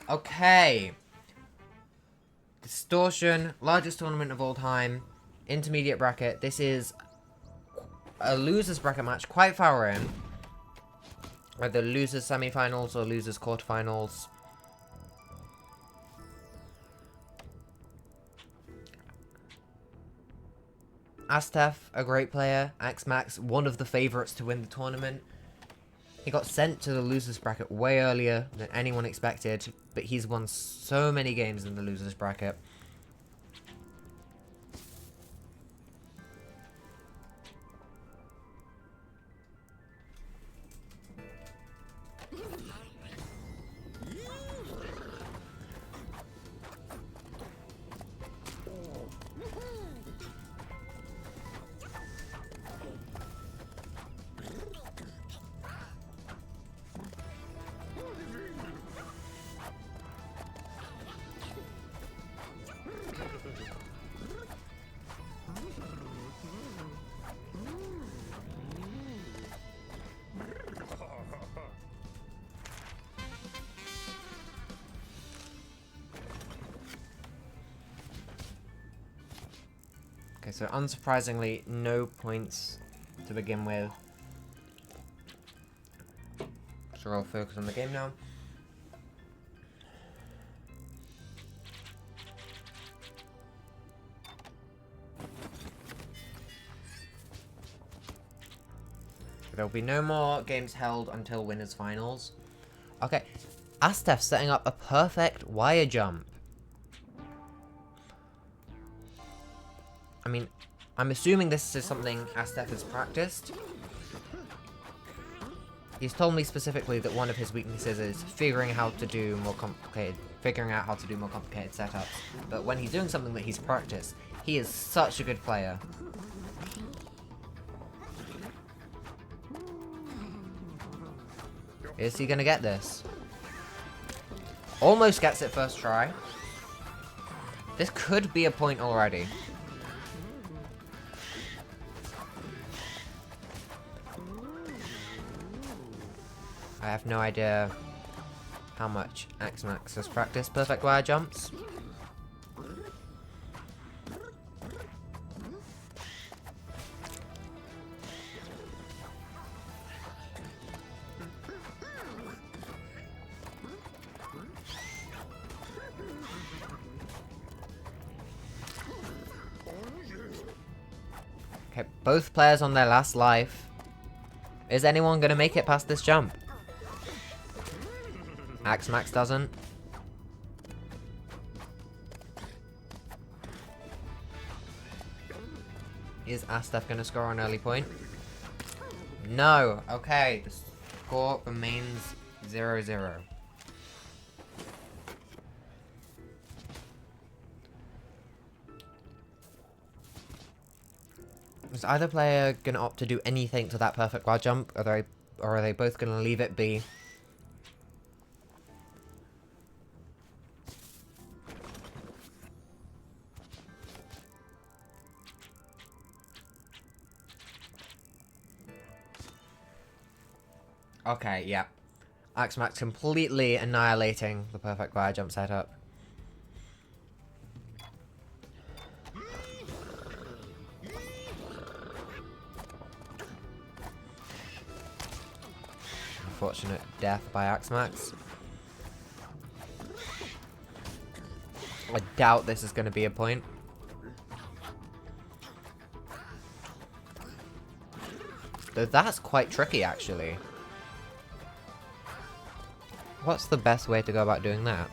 Okay. Distortion, largest tournament of all time. Intermediate bracket. This is a losers bracket match, quite far in. Either losers semi-finals or losers quarterfinals. Asteff, a great player. Axmax, one of the favourites to win the tournament. He got sent to the losers bracket way earlier than anyone expected, but he's won so many games in the losers bracket. Okay, so unsurprisingly, no points to begin with. So I'll focus on the game now. There'll be no more games held until winners finals. Okay, Asteff setting up a perfect wire jump. I mean, I'm assuming this is something Asteff has practiced. He's told me specifically that one of his weaknesses is figuring out how to do more complicated setups. But when he's doing something that he's practiced, he is such a good player. Is he gonna get this? Almost gets it first try. This could be a point already. I have no idea how much Axmax has practiced perfect wire jumps. Okay, both players on their last life. Is anyone going to make it past this jump? Axmax doesn't. Is Asteff going to score an early point? No. Okay, the score remains 0-0. Is either player going to opt to do anything to that perfect wire jump? Or are they both going to leave it be? Okay, yeah. Axmax completely annihilating the perfect wire jump setup. Unfortunate death by Axmax. I doubt this is going to be a point. Though that's quite tricky, actually. What's the best way to go about doing that?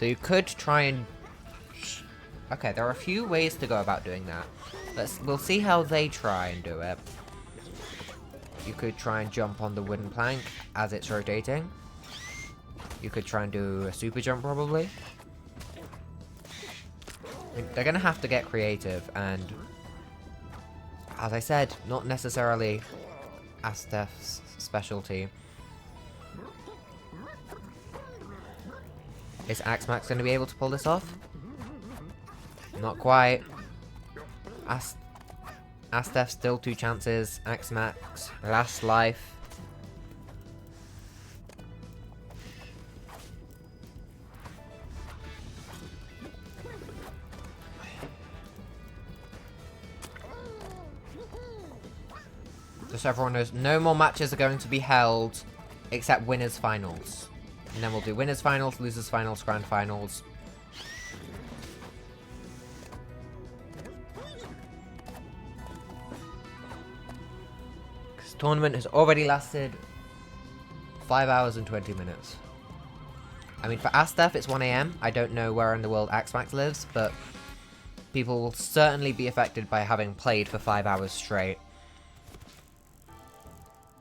So you could try and... Okay, there are a few ways to go about doing that. We'll see how they try and do it. You could try and jump on the wooden plank as it's rotating. You could try and do a super jump, probably. I mean, they're gonna have to get creative, and... As I said, not necessarily Asteff's specialty. Is Axmax going to be able to pull this off? Not quite. Asteff still 2 chances. Axmax, last life. Just so everyone knows, no more matches are going to be held except winners finals. And then we'll do winners finals, losers finals, grand finals. This tournament has already lasted 5 hours and 20 minutes. I mean, for Asteff, it's 1 AM. I don't know where in the world Axmax lives, but people will certainly be affected by having played for 5 hours straight.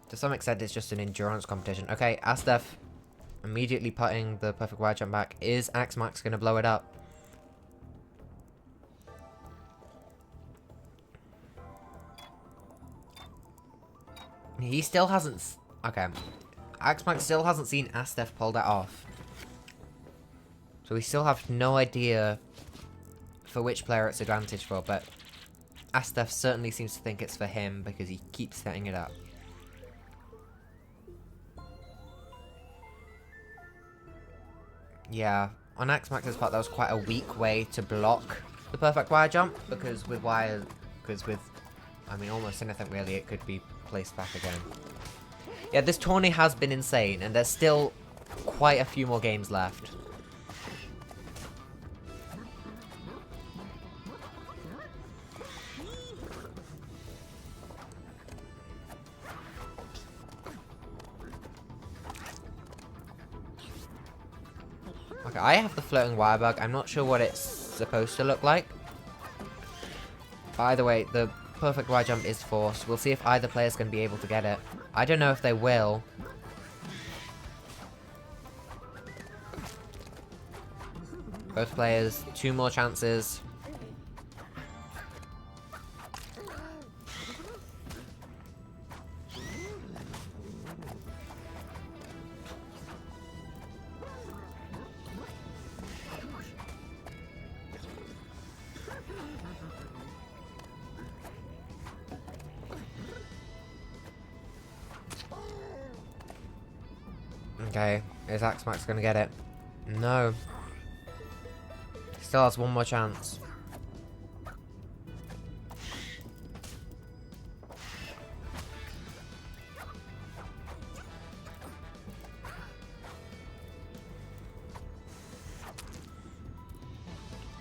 To some extent, it's just an endurance competition. Okay, Asteff immediately putting the perfect wide jump back. Is Axmax going to blow it up? He still hasn't... Okay. Axmax still hasn't seen Asteff pull that off. So we still have no idea for which player it's advantage for, but Asteff certainly seems to think it's for him because he keeps setting it up. Yeah, on Axmax's part, that was quite a weak way to block the perfect wire jump, because with wire, I mean, almost anything really, it could be placed back again. Yeah, this tourney has been insane, and there's still quite a few more games left. Okay, I have the floating wire bug. I'm not sure what it's supposed to look like. By the way, the perfect wire jump is forced. We'll see if either player's going to be able to get it. I don't know if they will. Both players, 2 more chances. Okay, is Axmax gonna get it? No. Still has 1 more chance.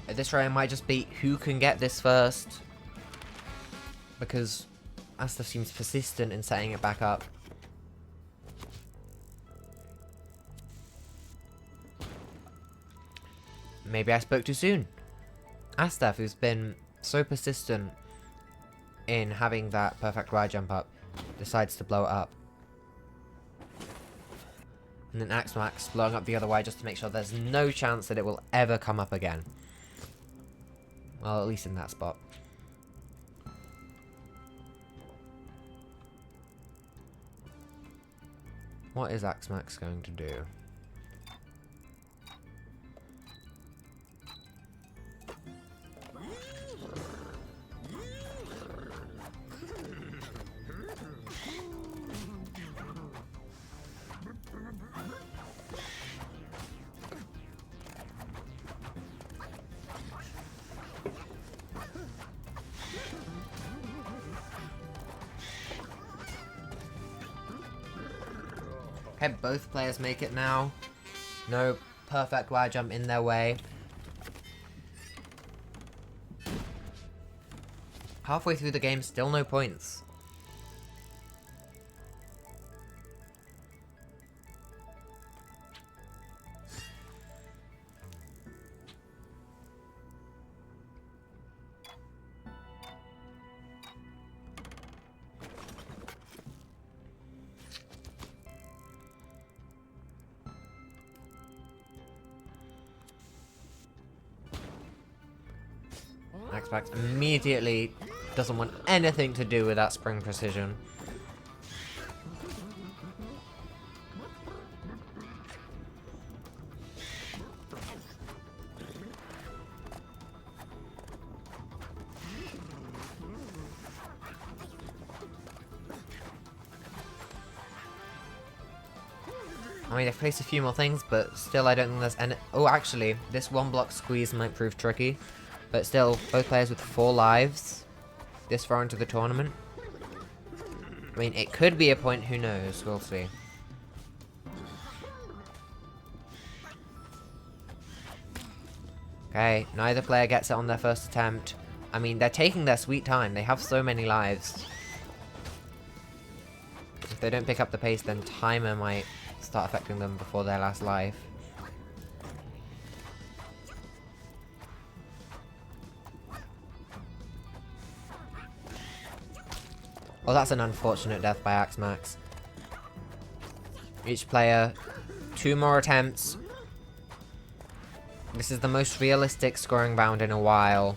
At this rate, it might just be who can get this first. Because Asteff seems persistent in setting it back up. Maybe I spoke too soon. Asteff, who's been so persistent in having that perfect wire jump up, decides to blow it up. And then Axmax blowing up the other wire just to make sure there's no chance that it will ever come up again. Well, at least in that spot. What is Axmax going to do? Okay, both players make it now. No perfect wire jump in their way. Halfway through the game, still no points. Axmax immediately doesn't want anything to do with that spring precision. I mean, they've placed a few more things, but still I don't think there's any... Oh, actually, this 1-block squeeze might prove tricky. But still, both players with 4 lives this far into the tournament. I mean, it could be a point, who knows? We'll see. Okay, neither player gets it on their first attempt. I mean, they're taking their sweet time. They have so many lives. If they don't pick up the pace, then timer might start affecting them before their last life. Oh, that's an unfortunate death by Axmax. Each player, 2 more attempts. This is the most realistic scoring bound in a while.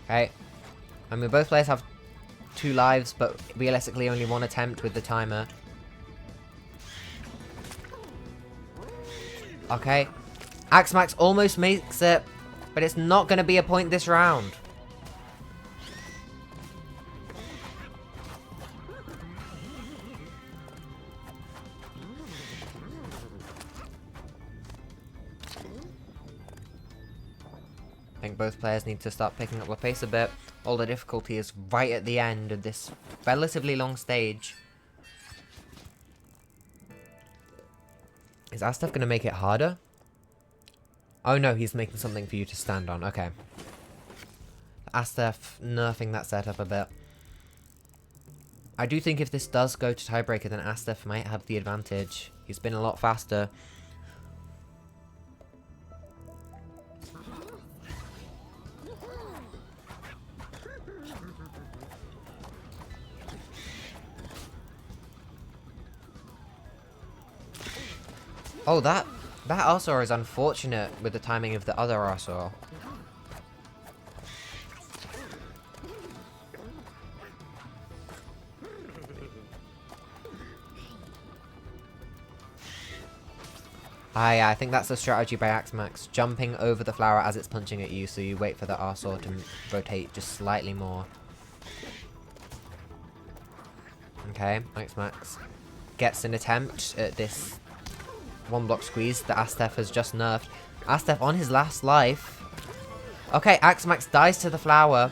Okay. I mean, both players have 2 lives, but realistically only 1 attempt with the timer. Okay. Axmax almost makes it, but it's not going to be a point this round. I think both players need to start picking up the pace a bit. All the difficulty is right at the end of this relatively long stage. Is Asteff going to make it harder? Oh no, he's making something for you to stand on. Okay. Asteff nerfing that setup a bit. I do think if this does go to tiebreaker, then Asteff might have the advantage. He's been a lot faster. Oh, that Arsaur is unfortunate with the timing of the other Arsaur. I think that's the strategy by Axmax. Jumping over the flower as it's punching at you, so you wait for the Arsaur to rotate just slightly more. Okay, Axmax gets an attempt at this 1-block squeeze that Asteff has just nerfed. Asteff on his last life. Okay, Axmax dies to the flower.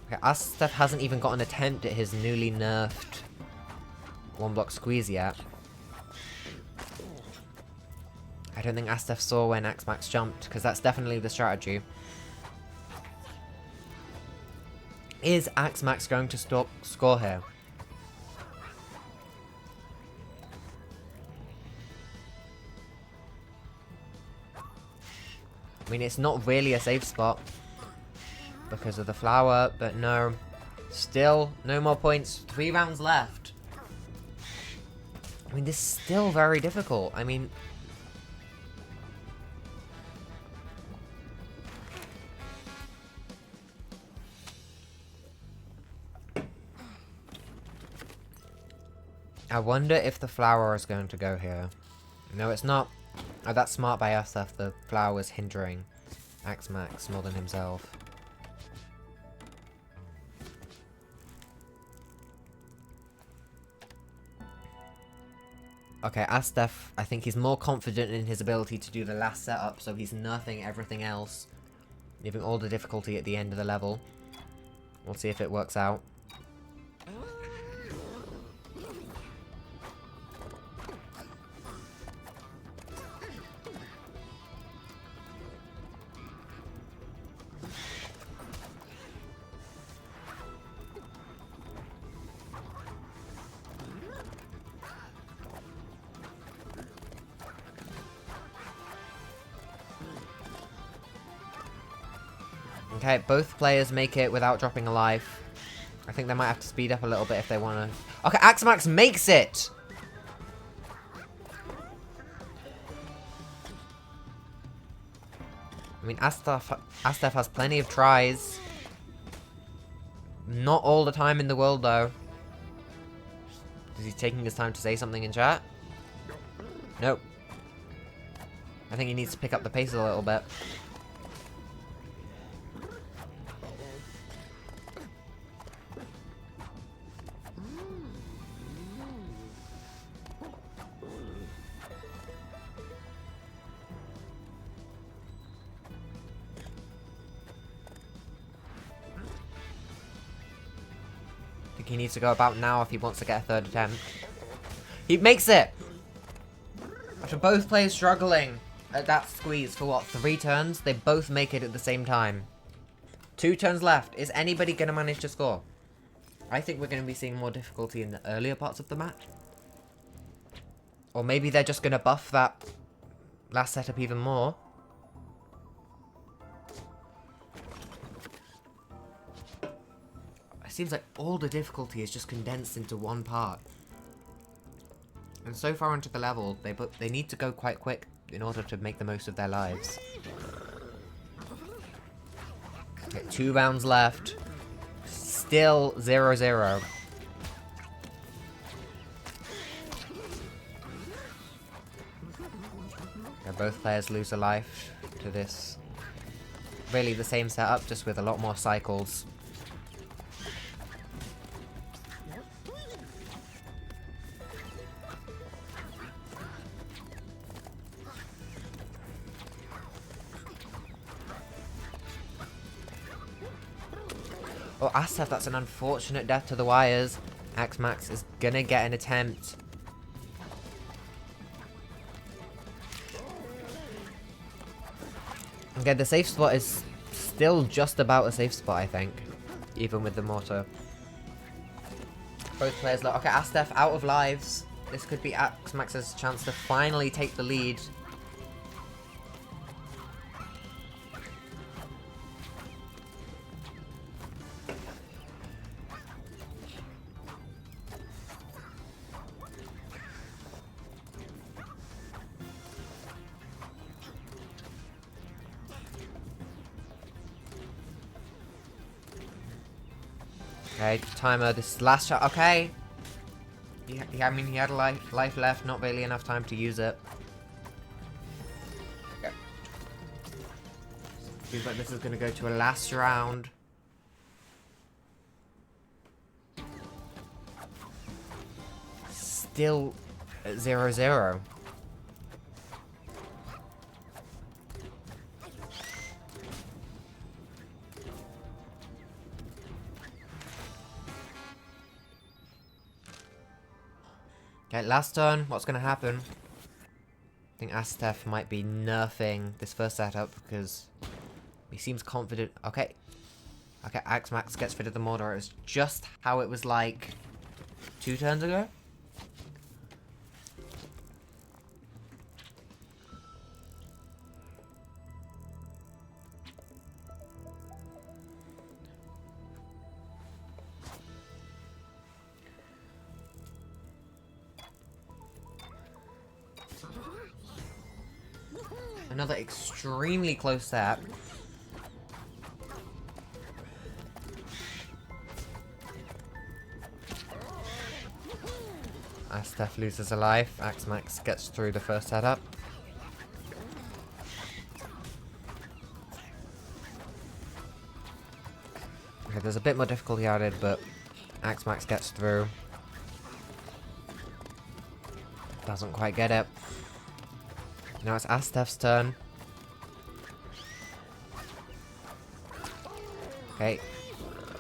Okay, Asteff hasn't even got an attempt at his newly nerfed 1-block squeeze yet. I don't think Asteff saw when Axmax jumped, because that's definitely the strategy. Is Axmax going to score here? I mean, it's not really a safe spot because of the flower, but no. Still, no more points. 3 rounds left. I mean, this is still very difficult. I mean... I wonder if the flower is going to go here. No, it's not. Oh, that's smart by Asteff. The flower was hindering Axmax more than himself. Okay, Asteff, I think he's more confident in his ability to do the last setup, so he's nerfing everything else, leaving all the difficulty at the end of the level. We'll see if it works out. Okay, both players make it without dropping a life. I think they might have to speed up a little bit if they want to... Okay, Axmax makes it! I mean, Asteff has plenty of tries. Not all the time in the world, though. Is he taking his time to say something in chat? Nope. I think he needs to pick up the pace a little bit. think he needs to go about now if he wants to get a third attempt. He makes it! After both players struggling at that squeeze for what, 3 turns? They both make it at the same time. 2 turns left. Is anybody going to manage to score? I think we're going to be seeing more difficulty in the earlier parts of the match. Or maybe they're just going to buff that last setup even more. It seems like all the difficulty is just condensed into one part. And so far into the level, they need to go quite quick in order to make the most of their lives. Okay, 2 rounds left. Still 0-0. Both players lose a life to this. Really the same setup, just with a lot more cycles. Oh, Asteff, that's an unfortunate death to the wires. Axmax is gonna get an attempt. Okay, the safe spot is still just about a safe spot, I think. Even with the mortar. Both players look. Okay, Asteff out of lives. This could be Axmax's chance to finally take the lead. Okay, timer, this last shot, okay. I mean, he had a life left, not really enough time to use it. Okay. Seems like this is going to go to a last round. Still at 0-0. Okay, last turn, what's going to happen? I think Asteff might be nerfing this first setup because he seems confident. Okay. Okay, Axmax gets rid of the mortar. It was just how it was like 2 turns ago. Another extremely close set. Asteff loses a life. Axmax gets through the first setup. Okay, there's a bit more difficulty added, but Axmax gets through. Doesn't quite get it. Now it's Asteff's turn. Okay.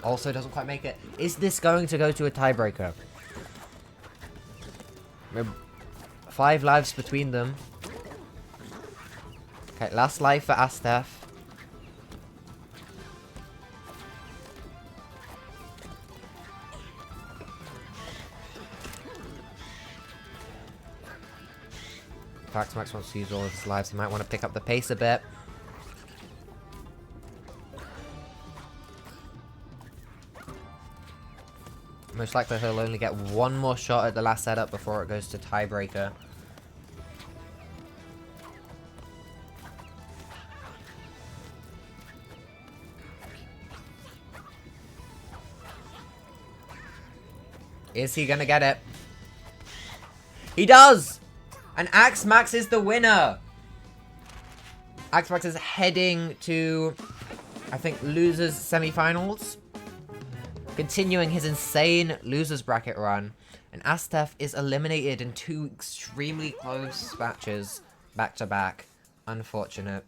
Also doesn't quite make it. Is this going to go to a tiebreaker? 5 lives between them. Okay, last life for Asteff. If Axmax wants to use all of his lives, he might want to pick up the pace a bit. Most likely he'll only get 1 more shot at the last setup before it goes to tiebreaker. Is he gonna get it? He does! And Axmax is the winner! Axmax is heading to, I think, losers semifinals. Continuing his insane losers bracket run. And Asteff is eliminated in 2 extremely close matches back to back. Unfortunate.